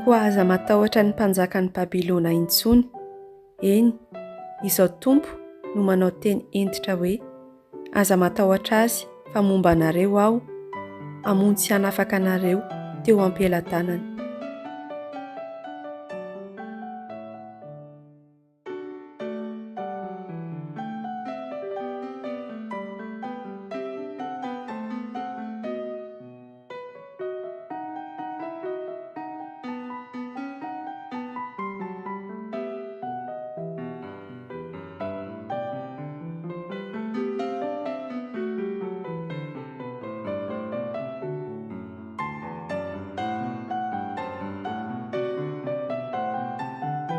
ho aza matahotra ny mpanjakan'ny Babilona intsony. Eny, izao Tompo no manao teny entitra hoe: aza matahotra azy fa momba anareo aho hamono tsy hanafaka anareo teo am-pelatanany.